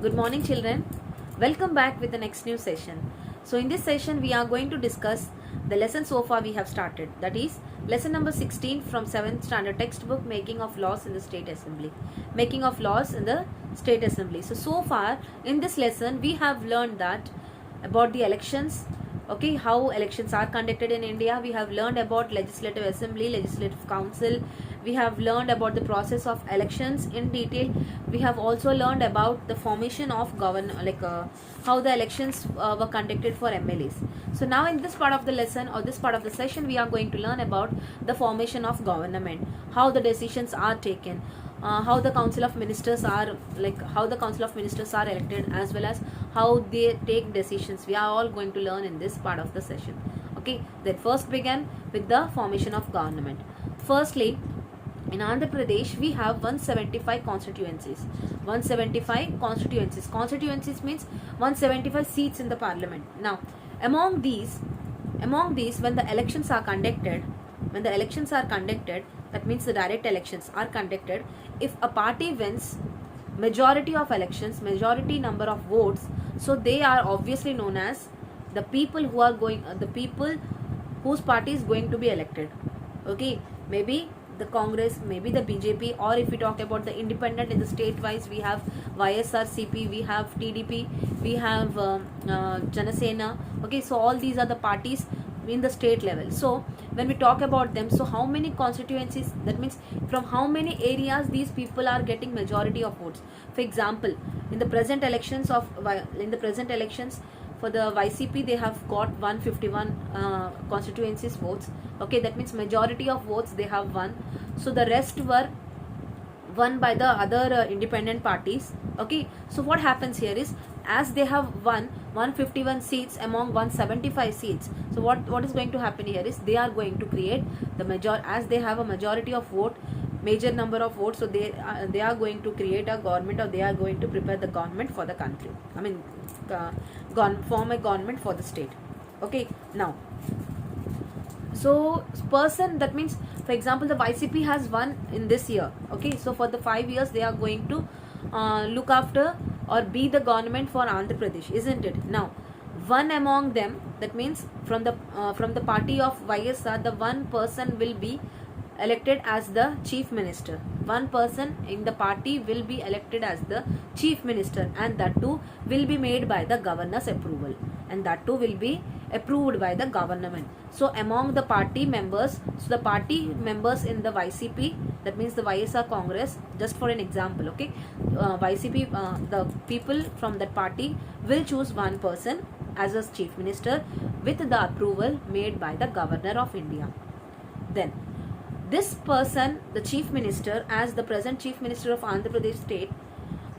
Good morning, children. Welcome back with the next new session. So, in this session, we are going to discuss the lesson so far we have started. That is, lesson number 16 from 7th standard textbook, Making of Laws in the State Assembly. Making of Laws in the State Assembly. So far, in this lesson, we have learned that about the elections. Okay, how elections are conducted in India. We have learned about Legislative Assembly, Legislative Council. We have learned about the process of elections in detail. We have also learned about the formation of how the elections were conducted for MLAs. So now in this part of the lesson or this part of the session, we are going to learn about the formation of government, how the decisions are taken, how the council of ministers are elected, as well as how they take decisions. We are all going to learn in this part of the session. Okay, then first begin with the formation of government. Firstly, in Andhra Pradesh, we have 175 constituencies. 175 constituencies. Constituencies means 175 seats in the parliament. Now, among these, when the elections are conducted, that means the direct elections are conducted. If a party wins majority of elections, majority number of votes, so they are obviously known as the people whose party is going to be elected. Okay, maybe the Congress, maybe the BJP, or if we talk about the independent in the state wise, we have YSRCP, we have TDP, we have Janasena. Okay, so all these are the parties in the state level. So when we talk about them, so how many constituencies, that means from how many areas these people are getting majority of votes. For example, in the present elections for the YCP, they have got 151 constituencies votes. Okay, that means majority of votes they have won. So the rest were won by the other independent parties. Okay, so what happens here is, as they have won 151 seats among 175 seats, so what is going to happen here is, they are going to create the as they have a majority of vote, major number of votes, so they are going to create a government, or they are going to prepare the government for the country. I mean, form a government for the state. Okay, now, so person, that means, for example, the YCP has won in this year. Okay, so for the 5 years they are going to look after or be the government for Andhra Pradesh, isn't it? Now, one among them, that means from the party of YSR, the one person will be elected as the chief minister. One person in the party will be elected as the chief minister, and that too will be made by the governor's approval, and that too will be approved by the government. So among the party members, so the party members in the YCP, that means the YSR Congress, just for an example, okay, YCP, the people from that party will choose one person as a chief minister with the approval made by the governor of India. Then this person, the chief minister, as the present chief minister of Andhra Pradesh state,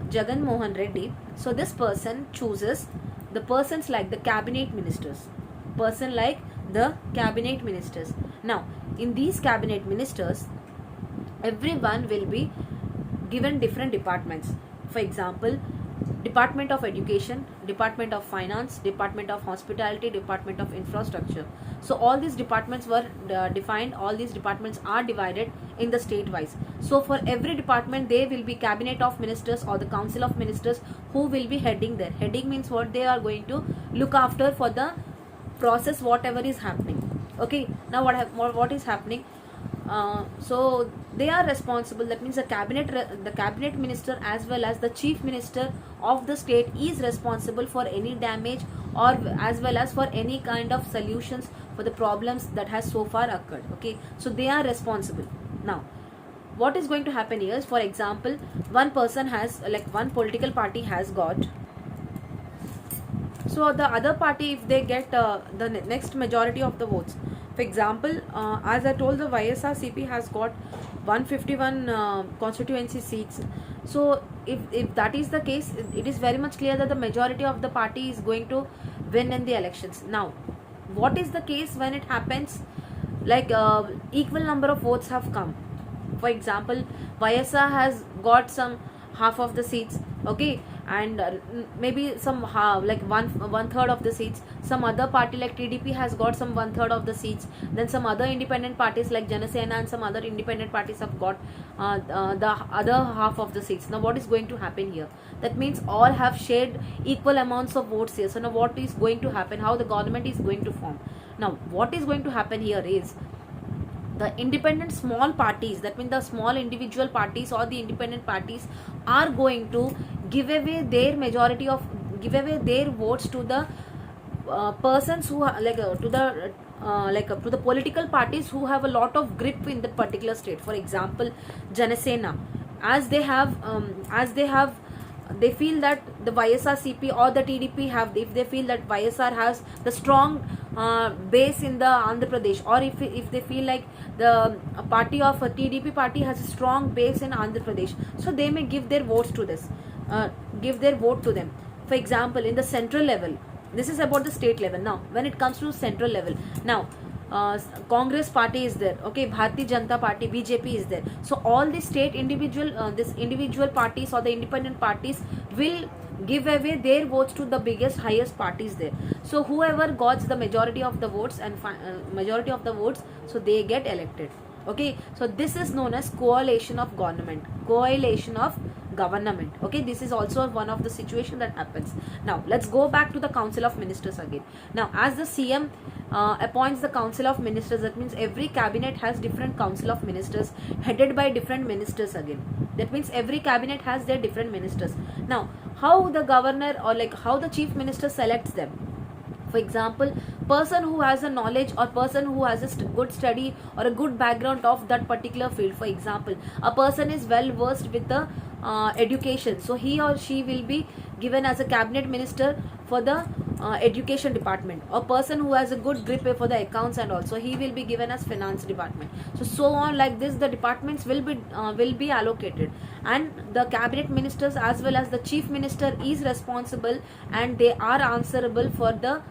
Jagan Mohan Reddy, so this person chooses the persons like the cabinet ministers. Now, in these cabinet ministers, everyone will be given different departments. For example, Department of Education, Department of Finance, Department of Hospitality, Department of Infrastructure. So all these departments were defined. All these departments are divided in the state wise. So for every department, there will be cabinet of ministers or the council of ministers who will be heading there. Heading means what? They are going to look after for the process, whatever is happening. Okay, now what is happening? So they are responsible, that means the cabinet minister as well as the chief minister of the state is responsible for any damage, or as well as for any kind of solutions for the problems that has so far occurred. Okay, so they are responsible. Now, what is going to happen here is, for example, one person has, like, one political party has got, so the other party, if they get the next majority of the votes, for example, as I told, the YSRCP has got 151 constituency seats. So if that is the case, it is very much clear that the majority of the party is going to win in the elections. Now, what is the case when it happens, like equal number of votes have come? For example, YSR has got some half of the seats, okay, and maybe some like one third of the seats. Some other party like TDP has got some one third of the seats. Then some other independent parties like Janasena and some other independent parties have got the other half of the seats. Now what is going to happen here? That means all have shared equal amounts of votes here. So now what is going to happen? How the government is going to form? Now what is going to happen here is the independent small parties, that means the small individual parties or the independent parties, are going to give away their majority of, give away their votes to the persons who are to the to the political parties who have a lot of grip in that particular state. For example, Janasena, as they feel that the YSRCP or the TDP have, if they feel that YSR has the strong base in the Andhra Pradesh, or if they feel like the party of a TDP party has a strong base in Andhra Pradesh, so they may give their votes to this, give their vote to them. For example, in the central level, this is about the state level. Now when it comes to central level, now Congress party is there, okay, Bharatiya Janata Party, BJP is there. So all the state individual parties or the independent parties will give away their votes to the biggest highest parties there. So whoever got the majority of the votes and majority of the votes, so they get elected. Okay, so this is known as coalition of government, okay. This is also one of the situation that happens. Now let's go back to the Council of Ministers again. Now as the CM appoints the Council of Ministers, that means every cabinet has different Council of Ministers headed by different ministers again. That means every cabinet has their different ministers. Now how the governor or how the chief minister selects them? For example, person who has a knowledge or person who has a good study or a good background of that particular field. For example, a person is well versed with the education, so he or she will be given as a cabinet minister for the education department. A person who has a good grip for the accounts, and also he will be given as finance department. So on like this, the departments will be allocated, and the cabinet ministers as well as the chief minister is responsible, and they are answerable for the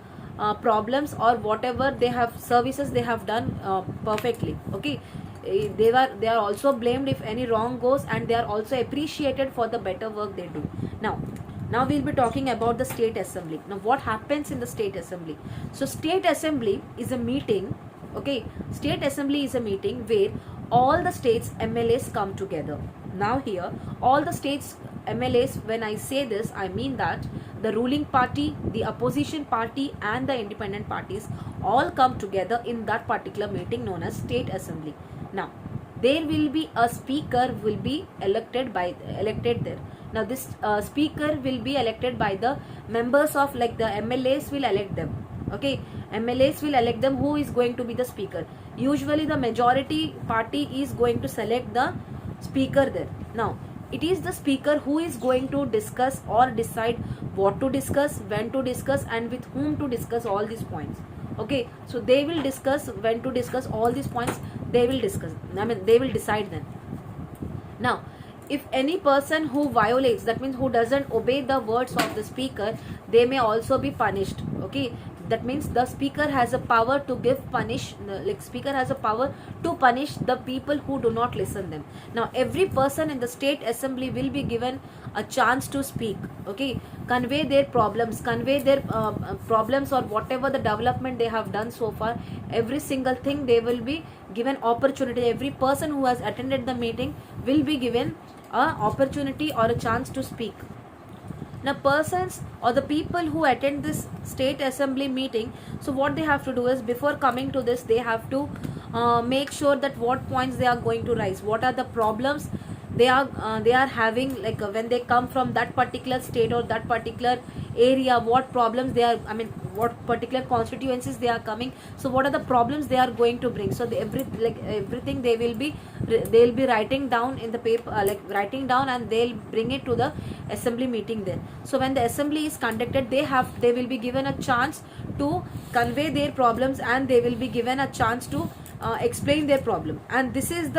problems or whatever they have services they have done perfectly. Okay, they are also blamed if any wrong goes, and they are also appreciated for the better work they do. Now we'll be talking about the state assembly. Now what happens in the state assembly? So state assembly is a meeting, okay, state assembly is a meeting where all the states MLAs come together. Now here all the states MLAs, when I say this, I mean that the ruling party, the opposition party and the independent parties all come together in that particular meeting known as state assembly. Now there will be a speaker will be elected there. Now this speaker will be elected by the members of, the MLAs will elect them. Okay, MLAs will elect them who is going to be the speaker. Usually the majority party is going to select the speaker there. Now it is the speaker who is going to discuss or decide what to discuss, when to discuss, and with whom to discuss all these points. Okay, so they will discuss when to discuss all these points. They will decide then. Now if any person who violates, that means who doesn't obey the words of the speaker, they may also be punished. Okay, that means the speaker has a power to speaker has a power to punish the people who do not listen them. Now every person in the state assembly will be given a chance to speak, okay, convey their problems or whatever the development they have done so far. Every single thing they will be given opportunity. Every person who has attended the meeting will be given an opportunity or a chance to speak. Now persons or the people who attend this state assembly meeting, so what they have to do is, before coming to this, they have to make sure that what points they are going to raise, what are the problems they are having, when they come from that particular state or that particular area, what problems they are, what particular constituencies they are coming, so what are the problems they are going to bring. So everything they will be writing down in the paper, writing down, and they'll bring it to the assembly meeting there. So when the assembly is conducted, they will be given a chance to convey their problems, and they will be given a chance to explain their problem. And this is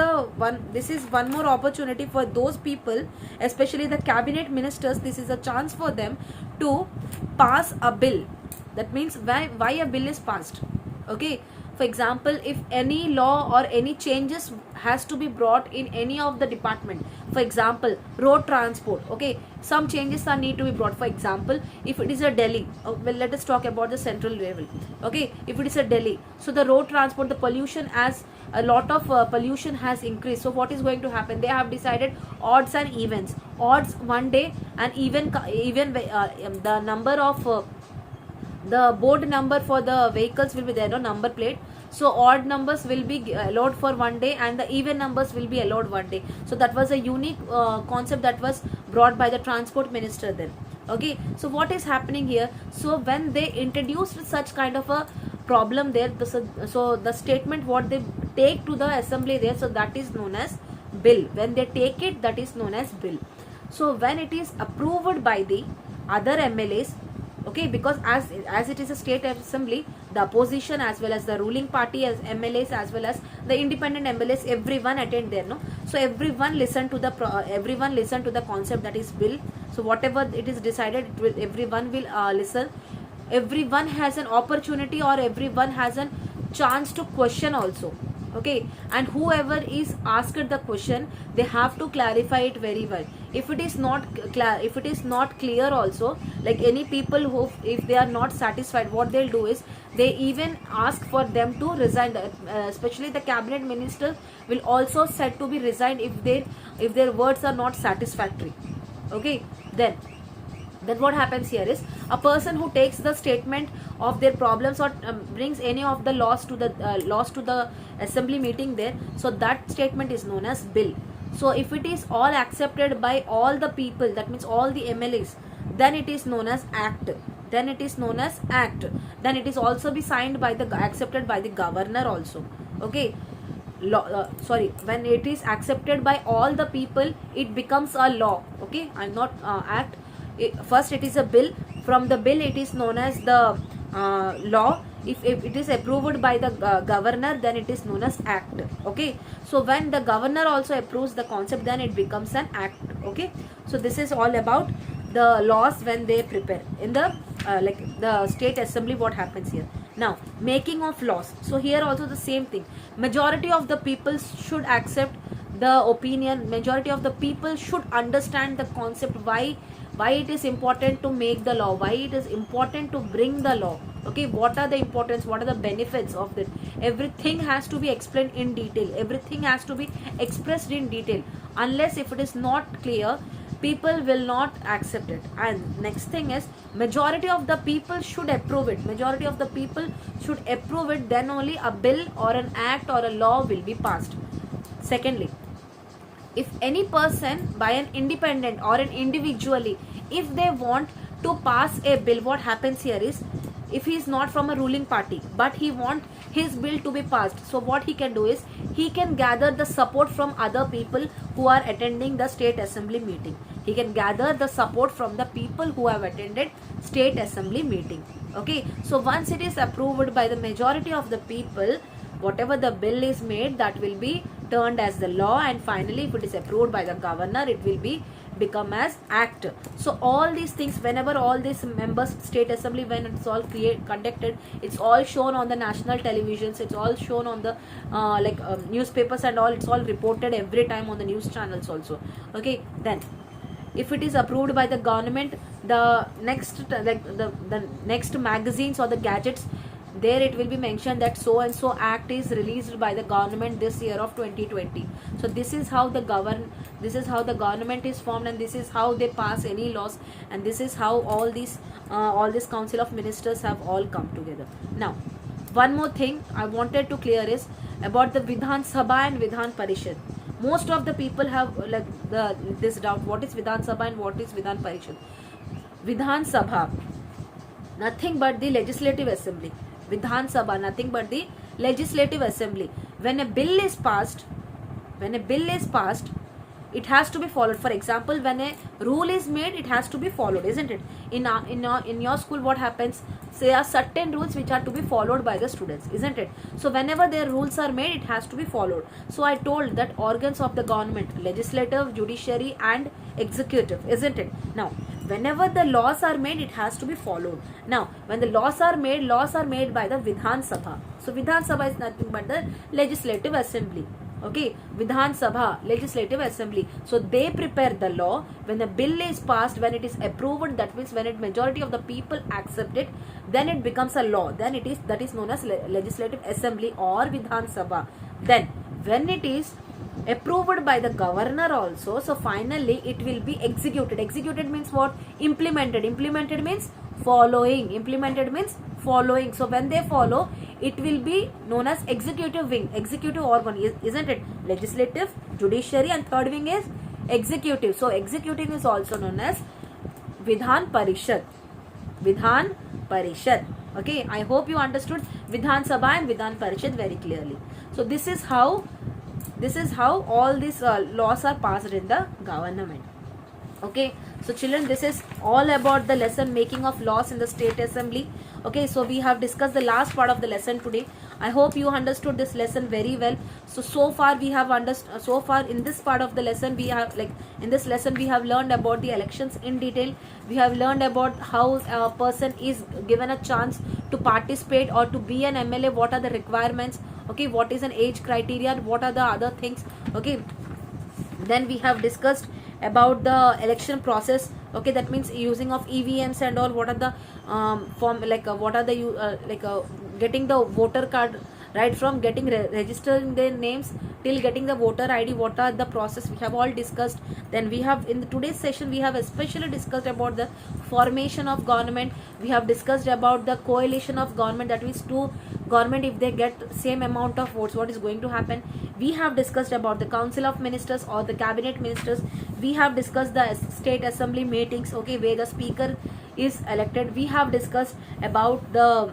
one more opportunity for those people, especially the cabinet ministers. This is a chance for them to pass a bill. That means why a bill is passed. Okay, For example, if any law or any changes has to be brought in any of the department, for example road transport, okay, some changes are need to be brought. For example, if it is a Delhi, well, let us talk about the central level, okay, if it is a Delhi, so the road transport, the pollution, as a lot of pollution has increased, so what is going to happen? They have decided odds and evens, odds one day, and even the number of the board number for the vehicles will be there, no number plate. So odd numbers will be allowed for one day and the even numbers will be allowed one day. So that was a unique concept that was brought by the transport minister then. Okay, so what is happening here? So when they introduced such kind of a problem there, so the statement what they take to the assembly there, so that is known as bill. When they take it, that is known as bill. So when it is approved by the other MLAs, okay, because as it is a state assembly, the opposition as well as the ruling party as MLAs as well as the independent MLAs, everyone attend there, no. So everyone listen to the concept, that is bill. So whatever it is decided, everyone will listen. Everyone has an opportunity or everyone has a chance to question also, okay, and whoever is asked the question, they have to clarify it very well. If it is not clear also, like any people who, if they are not satisfied, what they'll do is they even ask for them to resign. Especially the cabinet minister will also said to be resigned if their words are not satisfactory, okay. Then what happens here is, a person who takes the statement of their problems or brings any of the laws to the assembly meeting there, so that statement is known as bill. So if it is all accepted by all the people, that means all the MLAs, then it is known as act. Then it is also be signed by accepted by the governor also, okay. When it is accepted by all the people, it becomes a law, okay, and not act. First it is a bill. From the bill it is known as the law. If it is approved by the governor, then it is known as act, okay. So when the governor also approves the concept, then it becomes an act, okay. So this is all about the laws when they prepare in the like the state assembly. What happens here now? Making of laws. So here also the same thing. Majority of the people should accept the opinion. Majority of the people should understand the concept, why it is important to make the law, why it is important to bring the law, okay, what are the importance, what are the benefits of it. Everything has to be explained in detail, everything has to be expressed in detail. Unless if it is not clear, people will not accept it. And next thing is, majority of the people should approve it. Majority of the people should approve it, then only a bill or an act or a law will be passed. Secondly, if any person by an independent or an individually, if they want to pass a bill, what happens here is, if he is not from a ruling party but he want his bill to be passed, so what he can do is, he can gather the support from other people who are attending the state assembly meeting. He can gather the support from the people who have attended state assembly meeting, okay. So once it is approved by the majority of the people, whatever the bill is made, that will be turned as the law, and finally if it is approved by the governor, it will be become as act. So all these things, whenever all these members state assembly, when it's all conducted, it's all shown on the national televisions, it's all shown on the newspapers and all, it's all reported every time on the news channels also, okay. Then if it is approved by the government, the next the next magazines or the gadgets, there it will be mentioned that so and so act is released by the government this year of 2020. So this is how the government is formed, and this is how they pass any laws, and this is how all this council of ministers have all come together. Now one more thing I wanted to clear is about the Vidhan Sabha and Vidhan Parishad. Most of the people have this doubt, what is Vidhan Sabha and what is Vidhan Parishad. Vidhan Sabha, nothing but the legislative assembly. Vidhan Sabha, nothing but the legislative assembly. When a bill is passed, it has to be followed. For example, when a rule is made, it has to be followed, isn't it? In your school, what happens? There are certain rules which are to be followed by the students, isn't it? So whenever their rules are made, it has to be followed. So I told that organs of the government, legislative, judiciary and executive, isn't it? Now whenever the laws are made, it has to be followed. Now, when the laws are made by the Vidhan Sabha. So Vidhan Sabha is nothing but the legislative assembly. Okay, Vidhan Sabha, legislative assembly. So they prepare the law. When the bill is passed, when it is approved, that means when it majority of the people accept it, then it becomes a law. Then that is known as legislative assembly or Vidhan Sabha. Then when it is approved by the governor also, so finally it will be executed. Executed means what? Implemented. Implemented means following. Implemented means following. So when they follow, it will be known as executive wing, executive organ, isn't it? Legislative, judiciary, and third wing is executive. So executive is also known as Vidhan Parishad. Vidhan Parishad. Okay, I hope you understood Vidhan Sabha and Vidhan Parishad very clearly. So this is how all these laws are passed in the government. Okay, so children, this is all about the lesson making of laws in the state assembly. Okay, so we have discussed the last part of the lesson today. I hope you understood this lesson very well. So far we have understood, so far in this part of the lesson we have, like in this lesson we have learned about the elections in detail. We have learned about how a person is given a chance to participate or to be an MLA, what are the requirements, okay, what is an age criteria, what are the other things. Okay, then we have discussed about the election process. Okay, that means using of EVMs and all, what are the what are the getting the voter card, right from getting registering their names till getting the voter ID, what are the process, we have all discussed. Then we have in today's session we have especially discussed about the formation of government. We have discussed about the coalition of government, that means two government, if they get same amount of votes, what is going to happen. We have discussed about the council of ministers or the cabinet ministers. We have discussed the state assembly meetings, okay, where the speaker is elected. We have discussed about the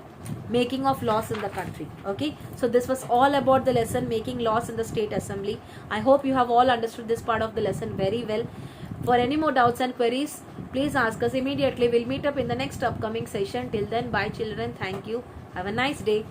making of laws in the country. Okay, so this was all about the lesson making laws in the state assembly. I hope you have all understood this part of the lesson very well. For any more doubts and queries, please ask us immediately. We'll meet up in the next upcoming session. Till then, bye children. Thank you. Have a nice day.